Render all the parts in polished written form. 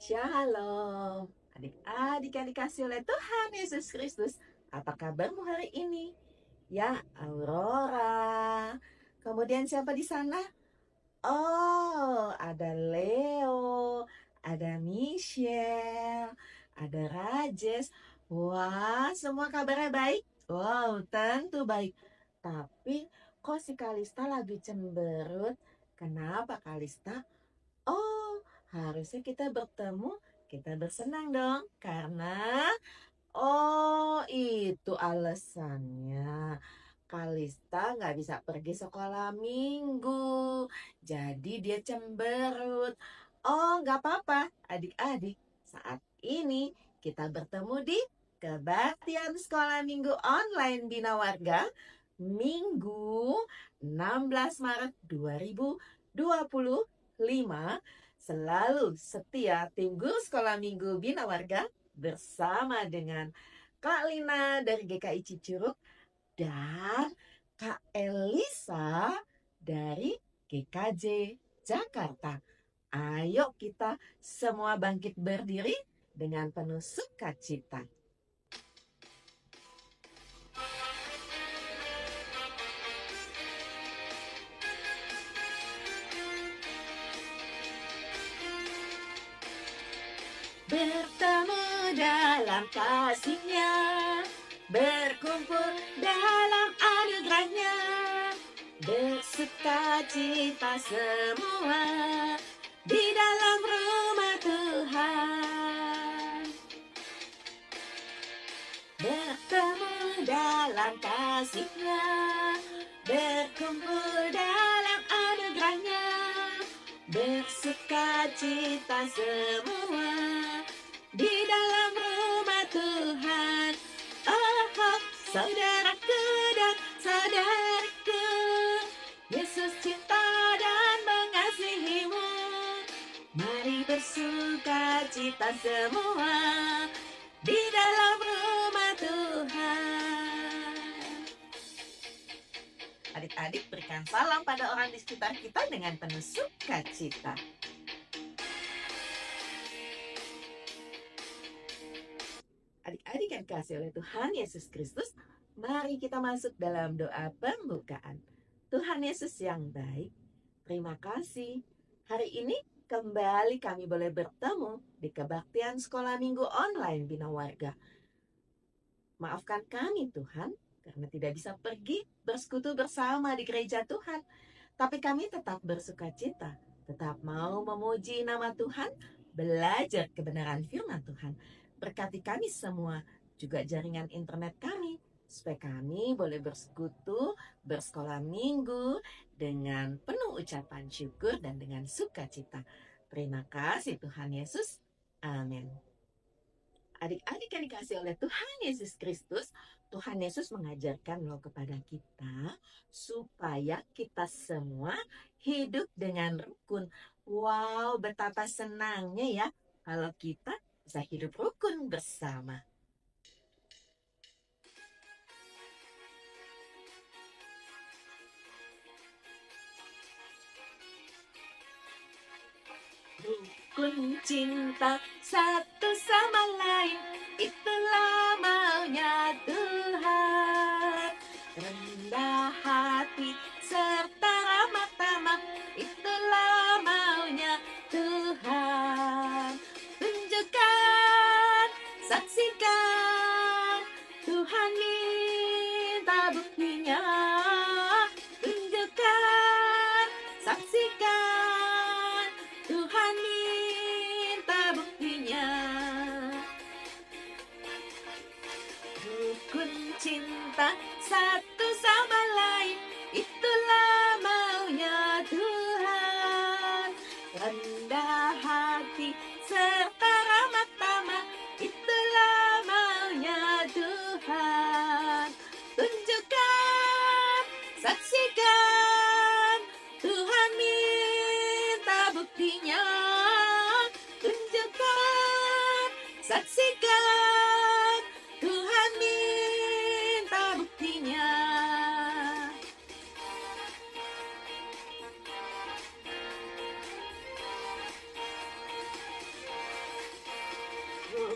Shalom, adik-adik yang dikasih oleh Tuhan Yesus Kristus. Apa kabarmu hari ini? Ya, Aurora. Kemudian siapa di sana? Oh, ada Leo, ada Michelle, ada Rajes. Wah, semua kabarnya baik? Wow, tentu baik. Tapi kok si Kalista lagi cemberut? Kenapa Kalista? Oh, harusnya kita bertemu, kita bersenang dong. Karena, oh itu alasannya. Kalista nggak bisa pergi sekolah minggu. Jadi dia cemberut. Oh, nggak apa-apa, adik-adik. Saat ini kita bertemu di kebaktian sekolah minggu online Bina Warga. Minggu 16 Maret 2025. Selalu setia tim guru sekolah minggu Bina Warga bersama dengan Kak Lina dari GKI Cicurug dan Kak Elisa dari GKJ Jakarta. Ayo kita semua bangkit berdiri dengan penuh sukacita. Bertemu dalam kasih-Nya, berkumpul dalam anugerah-Nya, bersuka cita semua di dalam rumah Tuhan. Bertemu dalam kasih-Nya, berkumpul dalam anugerah-Nya, bersuka cita semua di dalam rumah Tuhan. Oh, saudaraku dan saudariku, Yesus cinta dan mengasihimu. Mari bersuka cita semua di dalam rumah Tuhan. Adik-adik berikan salam pada orang di sekitar kita dengan penuh sukacita. Adik-adik yang dikasih oleh Tuhan Yesus Kristus, mari kita masuk dalam doa pembukaan. Tuhan Yesus yang baik, terima kasih. Hari ini kembali kami boleh bertemu di kebaktian sekolah minggu online Bina Warga. Maafkan kami Tuhan, karena tidak bisa pergi bersekutu bersama di gereja Tuhan. Tapi kami tetap bersuka cita, tetap mau memuji nama Tuhan, belajar kebenaran firman Tuhan. Berkati kami semua, juga jaringan internet kami, supaya kami boleh bersekutu, bersekolah minggu, dengan penuh ucapan syukur dan dengan sukacita. Terima kasih Tuhan Yesus. Amin. Adik-adik yang dikasih oleh Tuhan Yesus Kristus, Tuhan Yesus mengajarkan loh kepada kita supaya kita semua hidup dengan rukun. Wow, betapa senangnya ya kalau kita bisa hidup rukun bersama. Rukun cinta satu sama lain, itulah maunya Tuhan. Rendah hati serta ramah tamah, itulah maunya Tuhan. Tunjukkan, saksikan, Tuhan minta buktinya. Tunjukkan, saksikan, Tuhan minta buktinya. Rukun cinta satu sama lain, itulah maunya Tuhan. Rendah hati serta ramah tamah, itulah maunya Tuhan. Tunjukkan, saksikan, Tuhan minta buktinya. Tunjukkan, saksikan, Tuhan minta buktinya.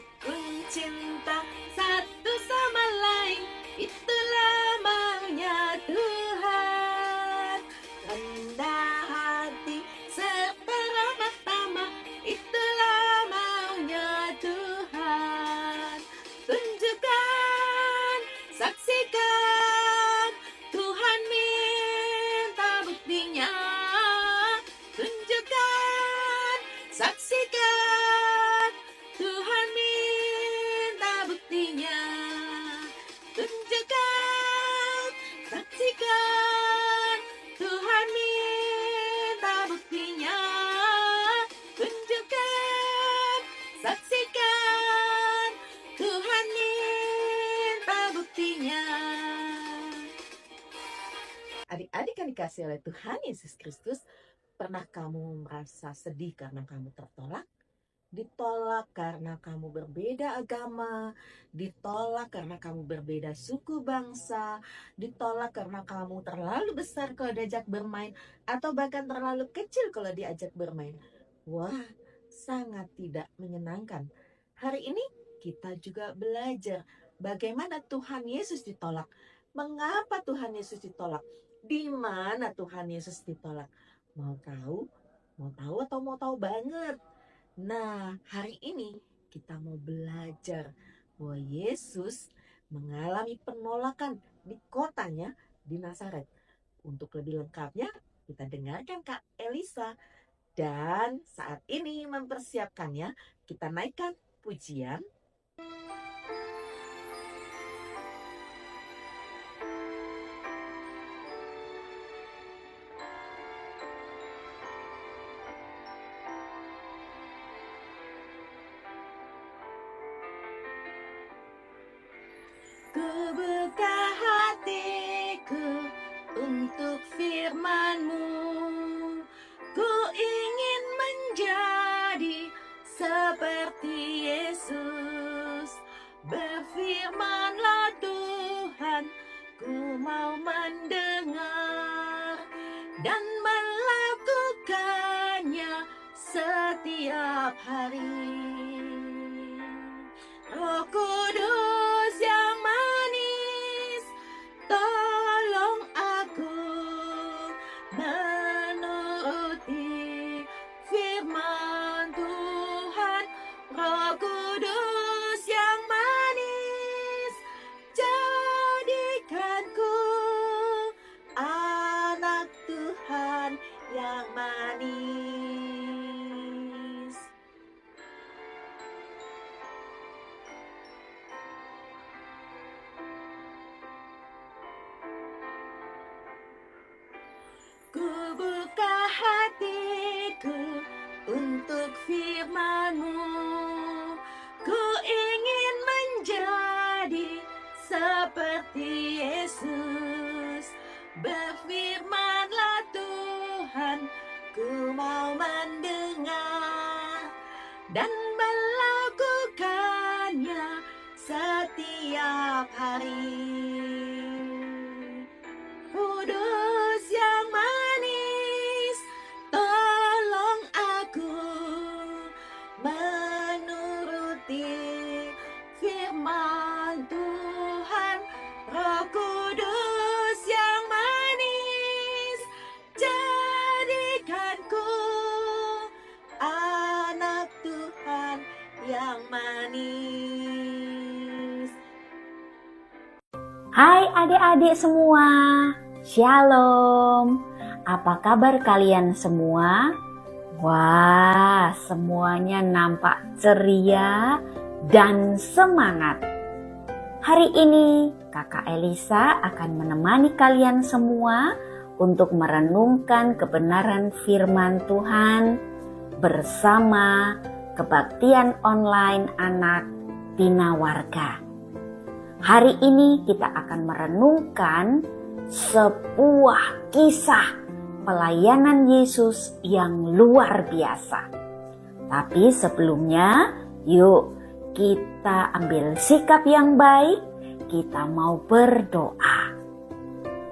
rukun cinta satu sama lain, itulah maunya Tuhan. Rendah hati serta ramah tamah, itulah maunya Tuhan. Tunjukkan, saksikan, Tuhan minta buktinya. Tunjukkan, saksikan, Tuhan minta buktinya. Tunjukkan, saksikan, Tuhan minta buktinya. Tunjukkan, saksikan, Tuhan minta buktinya. Adik-adik yang dikasih oleh Tuhan Yesus Kristus, pernah kamu merasa sedih karena kamu tertolak? Ditolak karena kamu berbeda agama, ditolak karena kamu berbeda suku bangsa, ditolak karena kamu terlalu besar kalau diajak bermain, atau bahkan terlalu kecil kalau diajak bermain. Wah, sangat tidak menyenangkan. Hari ini kita juga belajar bagaimana Tuhan Yesus ditolak. Mengapa Tuhan Yesus ditolak? Di mana Tuhan Yesus ditolak? Mau tahu? Mau tahu atau mau tahu banget? Nah, hari ini kita mau belajar bahwa Yesus mengalami penolakan di kotanya di Nazaret. Untuk lebih lengkapnya, kita dengarkan Kak Elisa. Dan saat ini mempersiapkannya, kita naikkan pujian. Ku buka hatiku untuk firman-Mu. Ku ingin menjadi seperti Yesus. Berfirmanlah Tuhan, ku mau mendengar dan melakukannya setiap hari. Roh Kudus yang manis, tolong aku menuruti firman Tuhan. Roh Kudus yang manis, jadikanku anak Tuhan yang manis. Ku buka hatiku untuk firman-Mu. Ku ingin menjadi seperti Yesus. Berfirmanlah Tuhan, ku mau mendengar dan melakukannya setiap hari. Kudus yang manis, tolong aku menuruti firman Tuhan. Roh Kudus yang manis, jadikanku anak Tuhan yang manis. Hai adik-adik semua, Shalom. Apa kabar kalian semua? Wah, semuanya nampak ceria dan semangat. Hari ini Kakak Elisa akan menemani kalian semua untuk merenungkan kebenaran firman Tuhan bersama kebaktian online anak Bina Warga. Hari ini kita akan merenungkan sebuah kisah pelayanan Yesus yang luar biasa. Tapi sebelumnya, yuk kita ambil sikap yang baik, kita mau berdoa.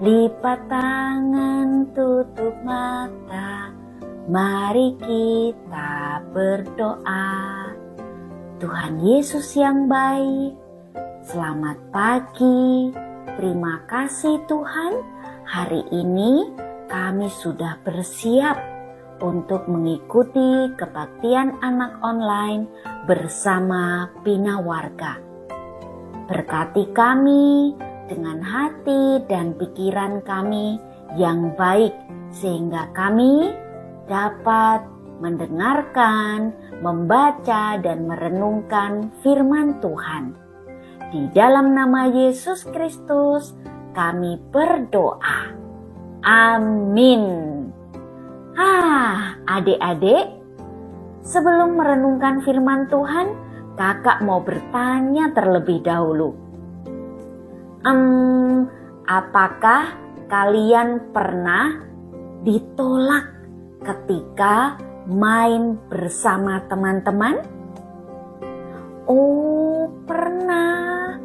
Lipat tangan, tutup mata, mari kita berdoa. Tuhan Yesus yang baik, selamat pagi. Terima kasih Tuhan, hari ini kami sudah bersiap untuk mengikuti kebaktian anak online bersama Bina Warga. Berkati kami dengan hati dan pikiran kami yang baik, sehingga kami dapat mendengarkan, membaca, dan merenungkan firman Tuhan. Di dalam nama Yesus Kristus kami berdoa. Amin. Adik-adik, sebelum merenungkan firman Tuhan, kakak mau bertanya terlebih dahulu. Apakah kalian pernah ditolak ketika main bersama teman-teman? Oh, pernah.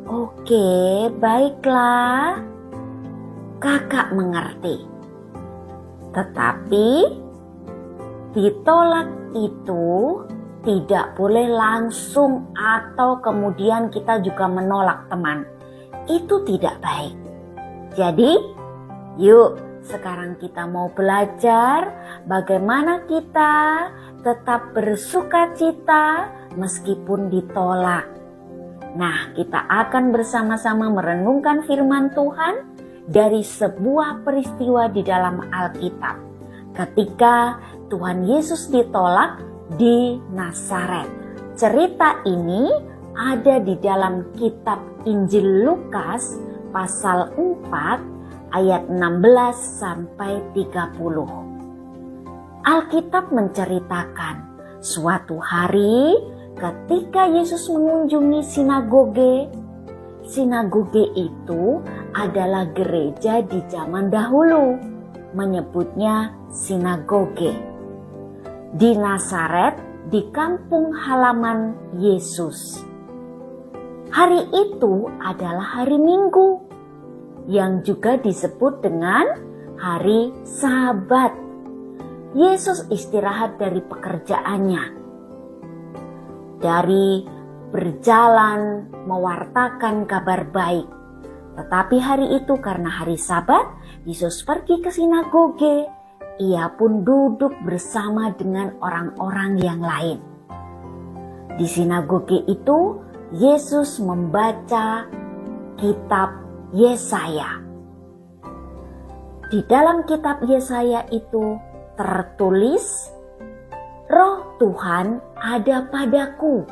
Oke, baiklah. Kakak mengerti. Tetapi ditolak itu tidak boleh langsung atau kemudian kita juga menolak teman. Itu tidak baik. Jadi, yuk sekarang kita mau belajar bagaimana kita tetap bersukacita meskipun ditolak. Nah, kita akan bersama-sama merenungkan firman Tuhan dari sebuah peristiwa di dalam Alkitab. Ketika Tuhan Yesus ditolak di Nazaret. Cerita ini ada di dalam kitab Injil Lukas pasal 4 ayat 16 sampai 30. Alkitab menceritakan suatu hari ketika Yesus mengunjungi sinagoge. Sinagoge itu adalah gereja di zaman dahulu, menyebutnya sinagoge. Di Nazaret, di kampung halaman Yesus. Hari itu adalah hari Minggu, yang juga disebut dengan hari Sabat. Yesus istirahat dari pekerjaannya, dari berjalan mewartakan kabar baik. Tetapi hari itu karena hari Sabat, Yesus pergi ke sinagoge. Ia pun duduk bersama dengan orang-orang yang lain. Di sinagoge itu, Yesus membaca kitab Yesaya. Di dalam kitab Yesaya itu tertulis, Roh Tuhan ada padaku,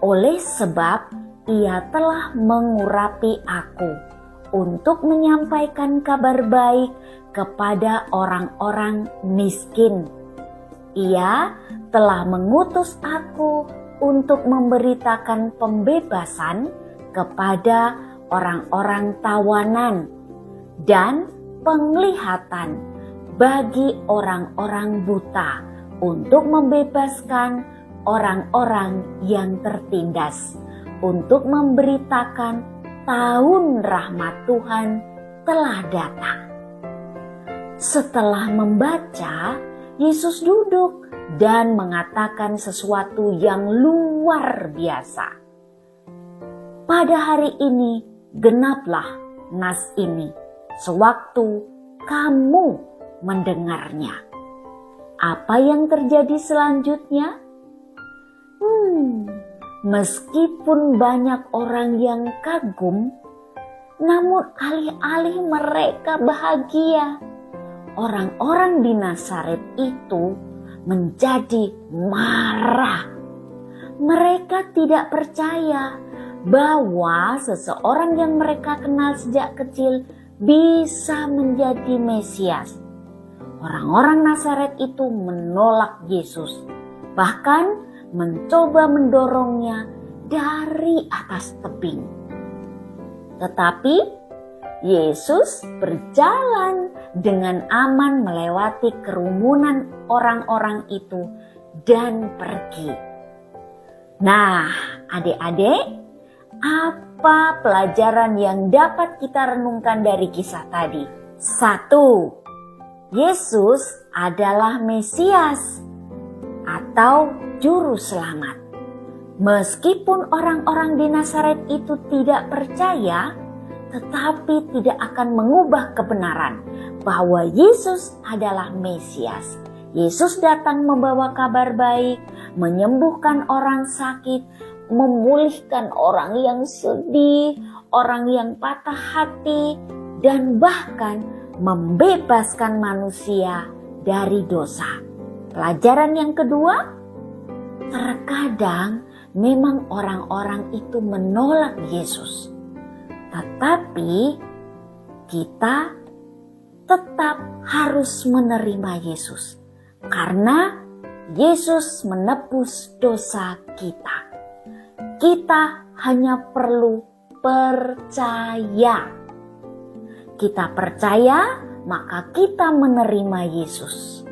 oleh sebab Ia telah mengurapi aku untuk menyampaikan kabar baik kepada orang-orang miskin. Ia telah mengutus aku untuk memberitakan pembebasan kepada orang-orang tawanan dan penglihatan bagi orang-orang buta, untuk membebaskan orang-orang yang tertindas, untuk memberitakan tahun rahmat Tuhan telah datang. Setelah membaca, Yesus duduk dan mengatakan sesuatu yang luar biasa. Pada hari ini genaplah nas ini sewaktu kamu mendengarnya. Apa yang terjadi selanjutnya? Meskipun banyak orang yang kagum, namun alih-alih mereka bahagia, orang-orang di Nazaret itu menjadi marah. Mereka tidak percaya bahwa seseorang yang mereka kenal sejak kecil bisa menjadi Mesias. Orang-orang Nazaret itu menolak Yesus, bahkan mencoba mendorongnya dari atas tebing. Tetapi Yesus berjalan dengan aman melewati kerumunan orang-orang itu dan pergi. Nah, adik-adik, apa pelajaran yang dapat kita renungkan dari kisah tadi? 1. Yesus adalah Mesias atau Juru Selamat. Meskipun orang-orang di Nazaret itu tidak percaya, tetapi tidak akan mengubah kebenaran bahwa Yesus adalah Mesias. Yesus datang membawa kabar baik, menyembuhkan orang sakit, memulihkan orang yang sedih, orang yang patah hati, dan bahkan membebaskan manusia dari dosa. Pelajaran yang kedua, terkadang memang orang-orang itu menolak Yesus. Tetapi kita tetap harus menerima Yesus karena Yesus menebus dosa kita. Kita hanya perlu percaya. Kita percaya, maka kita menerima Yesus.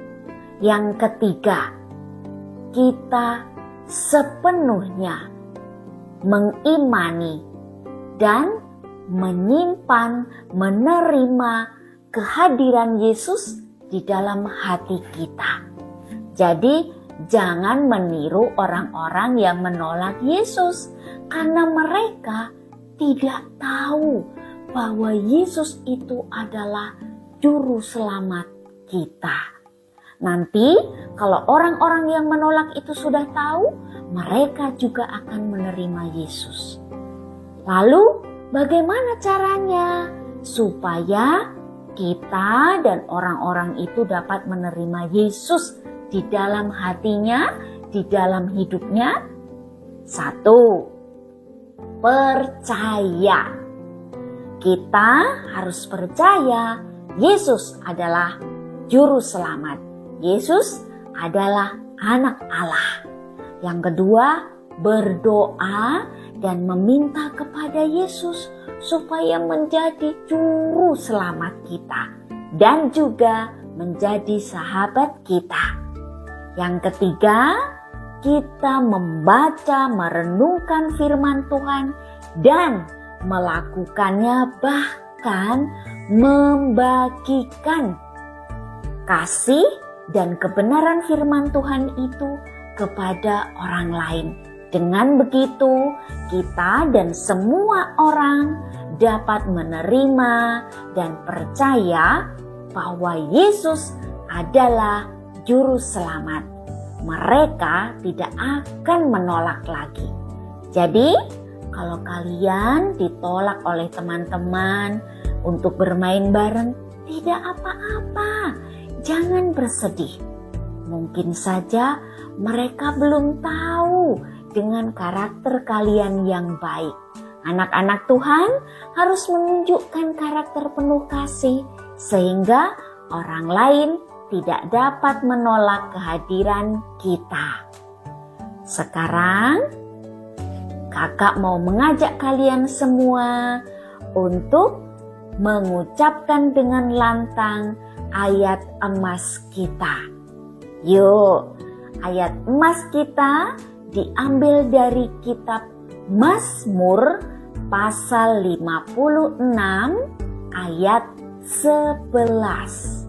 Yang ketiga, kita sepenuhnya mengimani dan menyimpan, menerima kehadiran Yesus di dalam hati kita. Jadi jangan meniru orang-orang yang menolak Yesus karena mereka tidak tahu bahwa Yesus itu adalah juru selamat kita. Nanti kalau orang-orang yang menolak itu sudah tahu, mereka juga akan menerima Yesus. Lalu bagaimana caranya supaya kita dan orang-orang itu dapat menerima Yesus di dalam hatinya, di dalam hidupnya? Satu, percaya. Kita harus percaya Yesus adalah juru selamat. Yesus adalah anak Allah. Yang kedua, berdoa dan meminta kepada Yesus supaya menjadi juru selamat kita dan juga menjadi sahabat kita. Yang ketiga, kita membaca, merenungkan firman Tuhan dan melakukannya, bahkan membagikan kasih dan kebenaran firman Tuhan itu kepada orang lain. Dengan begitu, kita dan semua orang dapat menerima dan percaya bahwa Yesus adalah juru selamat. Mereka tidak akan menolak lagi. Jadi, kalau kalian ditolak oleh teman-teman untuk bermain bareng, tidak apa-apa. Jangan bersedih. Mungkin saja mereka belum tahu dengan karakter kalian yang baik. Anak-anak Tuhan harus menunjukkan karakter penuh kasih sehingga orang lain tidak dapat menolak kehadiran kita. Sekarang kakak mau mengajak kalian semua untuk mengucapkan dengan lantang ayat emas kita. Yuk, ayat emas kita diambil dari kitab Mazmur pasal 56 ayat 11.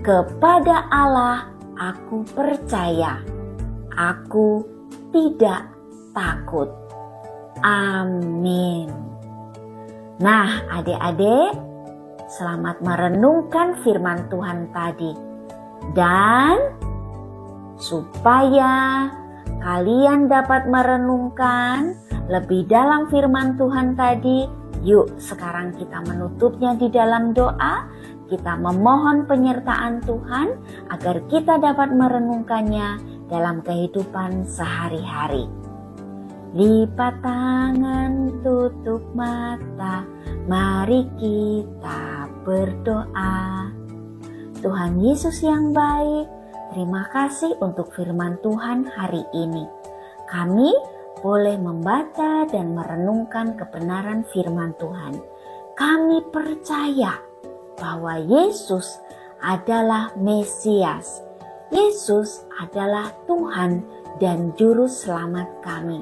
Kepada Allah aku percaya, aku tidak takut. Amin. Nah, adik-adik, selamat merenungkan firman Tuhan tadi. Dan supaya kalian dapat merenungkan lebih dalam firman Tuhan tadi, yuk sekarang kita menutupnya di dalam doa. Kita memohon penyertaan Tuhan agar kita dapat merenungkannya dalam kehidupan sehari-hari. Lipat tangan, tutup mata, mari kita berdoa. Tuhan Yesus yang baik, terima kasih untuk firman Tuhan hari ini. Kami boleh membaca dan merenungkan kebenaran firman Tuhan. Kami percaya bahwa Yesus adalah Mesias. Yesus adalah Tuhan dan Juru Selamat kami.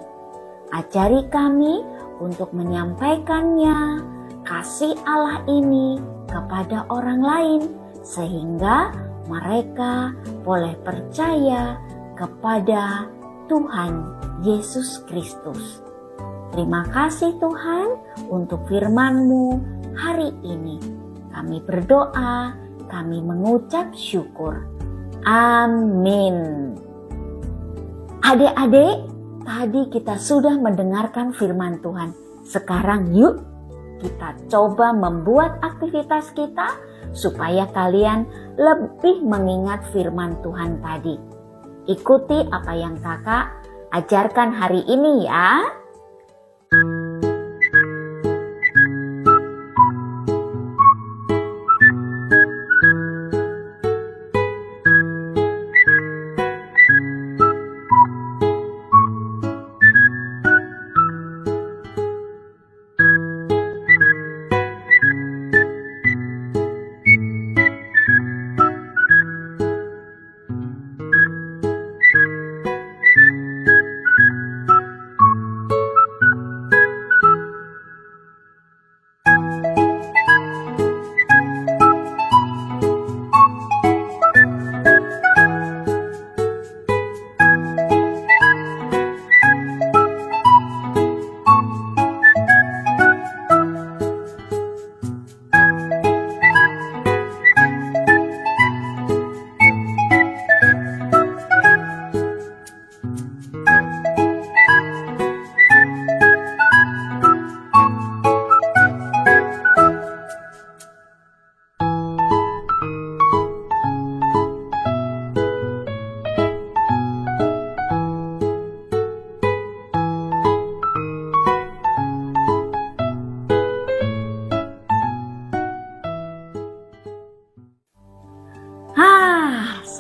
Ajari kami untuk menyampaikannya, kasih Allah ini kepada orang lain, sehingga mereka boleh percaya kepada Tuhan Yesus Kristus. Terima kasih Tuhan untuk firman-Mu hari ini. Kami berdoa, kami mengucap syukur. Amin. Adik-adik, tadi kita sudah mendengarkan firman Tuhan. Sekarang yuk kita coba membuat aktivitas kita supaya kalian lebih mengingat firman Tuhan tadi. Ikuti apa yang kakak ajarkan hari ini ya.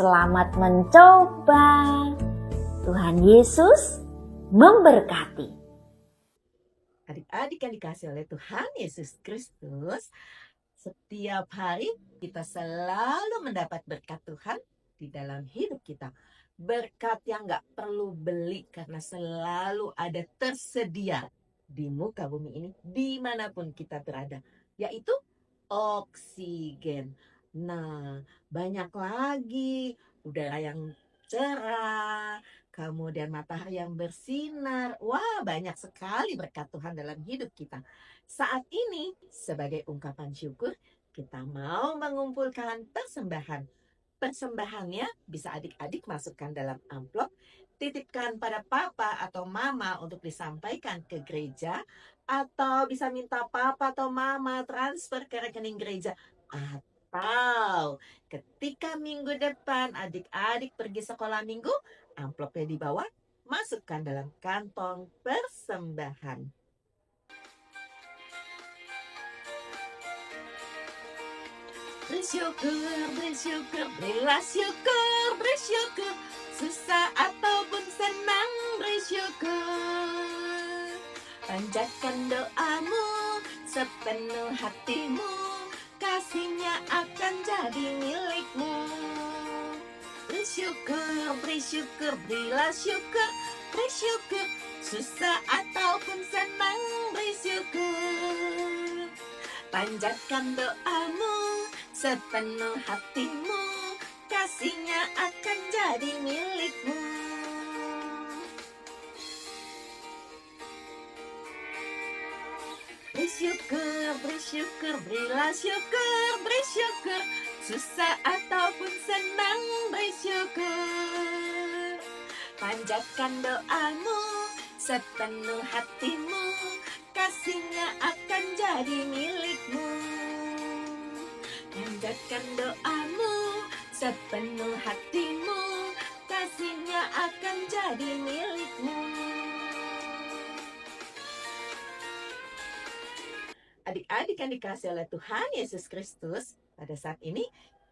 Selamat mencoba. Tuhan Yesus memberkati. Adik-adik yang dikasih oleh Tuhan Yesus Kristus, setiap hari kita selalu mendapat berkat Tuhan di dalam hidup kita. Berkat yang gak perlu beli karena selalu ada tersedia di muka bumi ini dimanapun kita berada, yaitu oksigen. Nah, banyak lagi udara yang cerah, kemudian matahari yang bersinar. Wah, banyak sekali berkat Tuhan dalam hidup kita. Saat ini, sebagai ungkapan syukur, kita mau mengumpulkan persembahan. Persembahannya bisa adik-adik masukkan dalam amplop, titipkan pada papa atau mama untuk disampaikan ke gereja, atau bisa minta papa atau mama transfer ke rekening gereja. Atau ketika minggu depan adik-adik pergi sekolah minggu, amplopnya di bawah, masukkan dalam kantong persembahan. Bersyukur, bersyukur, berilah syukur, bersyukur, susah ataupun senang bersyukur. Panjatkan doamu sepenuh hatimu, kasihnya akan jadi milikmu. Bersyukur, bersyukur, berilah syukur, bersyukur, susah ataupun senang bersyukur. Panjatkan doamu sepenuh hatimu, kasihnya akan jadi milikmu. Bersyukur, bersyukur, berilah syukur, bersyukur, susah ataupun senang bersyukur. Panjatkan doamu sepenuh hatimu, kasihnya akan jadi milikmu. Panjatkan doamu sepenuh hatimu, kasihnya akan jadi milikmu. Adik-adik yang dikasih oleh Tuhan Yesus Kristus, pada saat ini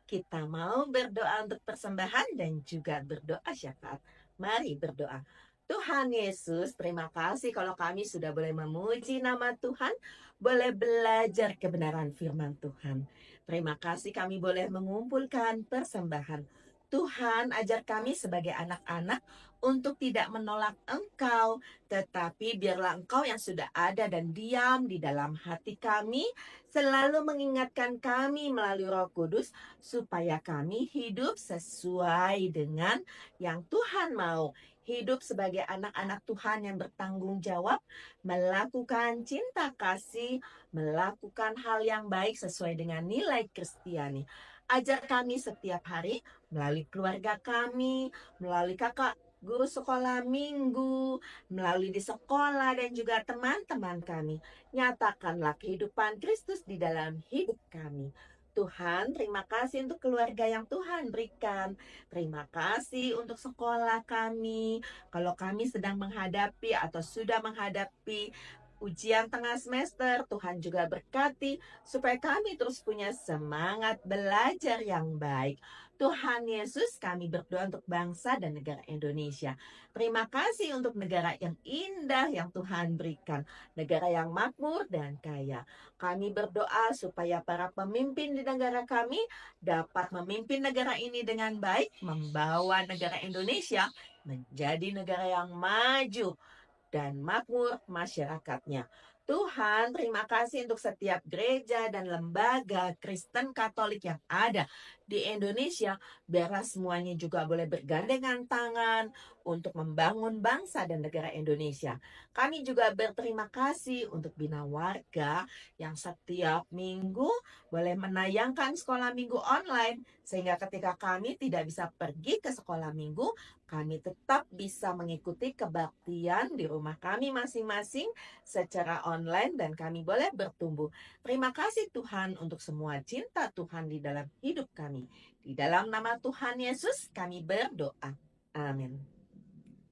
kita mau berdoa untuk persembahan dan juga berdoa syafaat. Mari berdoa. Tuhan Yesus, terima kasih kalau kami sudah boleh memuji nama Tuhan, boleh belajar kebenaran firman Tuhan. Terima kasih kami boleh mengumpulkan persembahan. Tuhan, ajar kami sebagai anak-anak untuk tidak menolak Engkau, tetapi biarlah Engkau yang sudah ada dan diam di dalam hati kami, selalu mengingatkan kami melalui Roh Kudus, supaya kami hidup sesuai dengan yang Tuhan mau. Hidup sebagai anak-anak Tuhan yang bertanggung jawab, melakukan cinta kasih, melakukan hal yang baik sesuai dengan nilai Kristiani. Ajar kami setiap hari melalui keluarga kami, melalui kakak guru sekolah minggu, melalui di sekolah dan juga teman-teman kami. Nyatakanlah kehidupan Kristus di dalam hidup kami. Tuhan, terima kasih untuk keluarga yang Tuhan berikan. Terima kasih untuk sekolah kami. Kalau kami sedang menghadapi atau sudah menghadapi ujian tengah semester, Tuhan juga berkati supaya kami terus punya semangat belajar yang baik. Tuhan Yesus, kami berdoa untuk bangsa dan negara Indonesia. Terima kasih untuk negara yang indah yang Tuhan berikan, negara yang makmur dan kaya. Kami berdoa supaya para pemimpin di negara kami dapat memimpin negara ini dengan baik, membawa negara Indonesia menjadi negara yang maju dan makmur masyarakatnya. Tuhan, terima kasih untuk setiap gereja dan lembaga Kristen Katolik yang ada di Indonesia. Biarlah semuanya juga boleh bergandengan tangan untuk membangun bangsa dan negara Indonesia. Kami juga berterima kasih untuk Bina Warga yang setiap minggu boleh menayangkan sekolah minggu online, sehingga ketika kami tidak bisa pergi ke sekolah minggu, kami tetap bisa mengikuti kebaktian di rumah kami masing-masing secara online dan kami boleh bertumbuh. Terima kasih Tuhan untuk semua cinta Tuhan di dalam hidup kami. Di dalam nama Tuhan Yesus kami berdoa. Amin.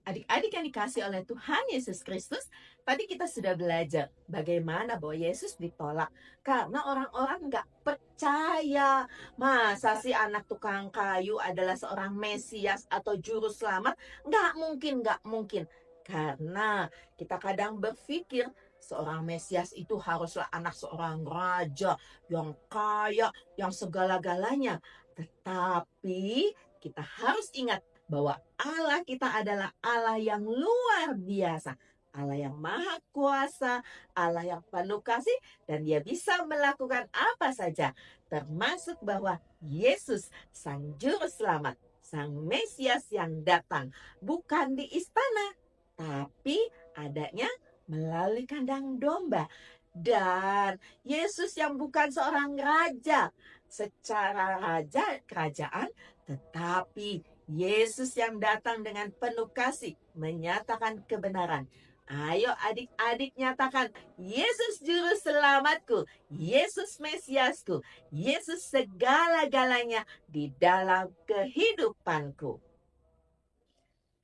Adik-adik yang dikasih oleh Tuhan Yesus Kristus, tadi kita sudah belajar bagaimana bahwa Yesus ditolak karena orang-orang nggak percaya. Masa sih anak tukang kayu adalah seorang Mesias atau juru selamat? Nggak mungkin, nggak mungkin. Karena kita kadang berpikir seorang Mesias itu haruslah anak seorang raja yang kaya, yang segala-galanya. Tetapi kita harus ingat bahwa Allah kita adalah Allah yang luar biasa, Allah yang maha kuasa, Allah yang penuh kasih, dan Dia bisa melakukan apa saja, termasuk bahwa Yesus, Sang Juru Selamat, Sang Mesias yang datang, bukan di istana, tapi adanya melalui kandang domba. Dan Yesus yang bukan seorang raja, secara raja kerajaan, tetapi Yesus yang datang dengan penuh kasih menyatakan kebenaran. Ayo adik-adik nyatakan, Yesus Juru Selamatku, Yesus Mesiasku, Yesus segala-galanya di dalam kehidupanku.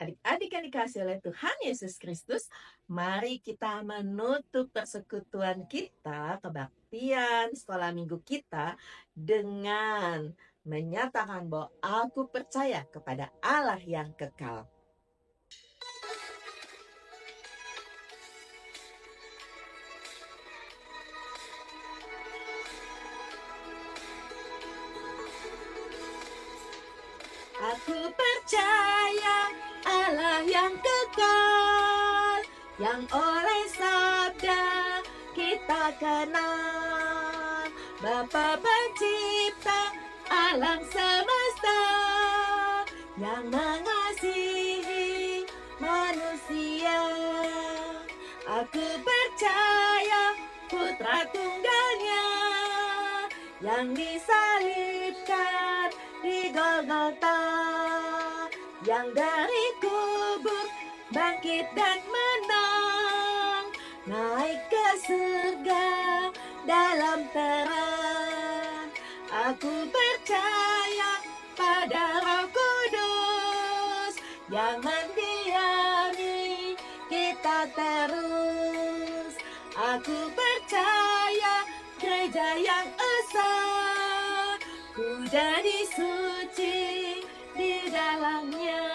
Adik-adik yang dikasih oleh Tuhan Yesus Kristus, mari kita menutup persekutuan kita, kebaktian sekolah minggu kita dengan menyatakan bahwa aku percaya kepada Allah yang kekal. Aku percaya Allah yang kekal, yang oleh sabda kita kenal. Bapa pencipta alam semesta, yang mengasihi manusia. Aku percaya Putra Tunggalnya yang disalibkan di Golgota, yang dari kubur bangkit dan menang, naik ke surga dalam terang. Aku percaya pada Roh Kudus yang mendiami kita terus. Aku percaya gereja yang esa, ku jadi suci di dalamnya.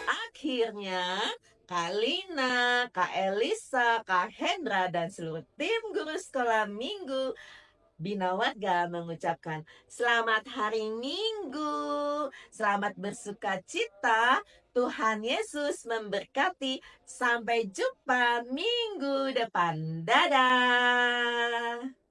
Akhirnya Kak Lina, Kak Elisa, Kak Hendra, dan seluruh tim guru sekolah minggu Bina Warga mengucapkan selamat hari Minggu, selamat bersuka cita, Tuhan Yesus memberkati, sampai jumpa minggu depan, dadah.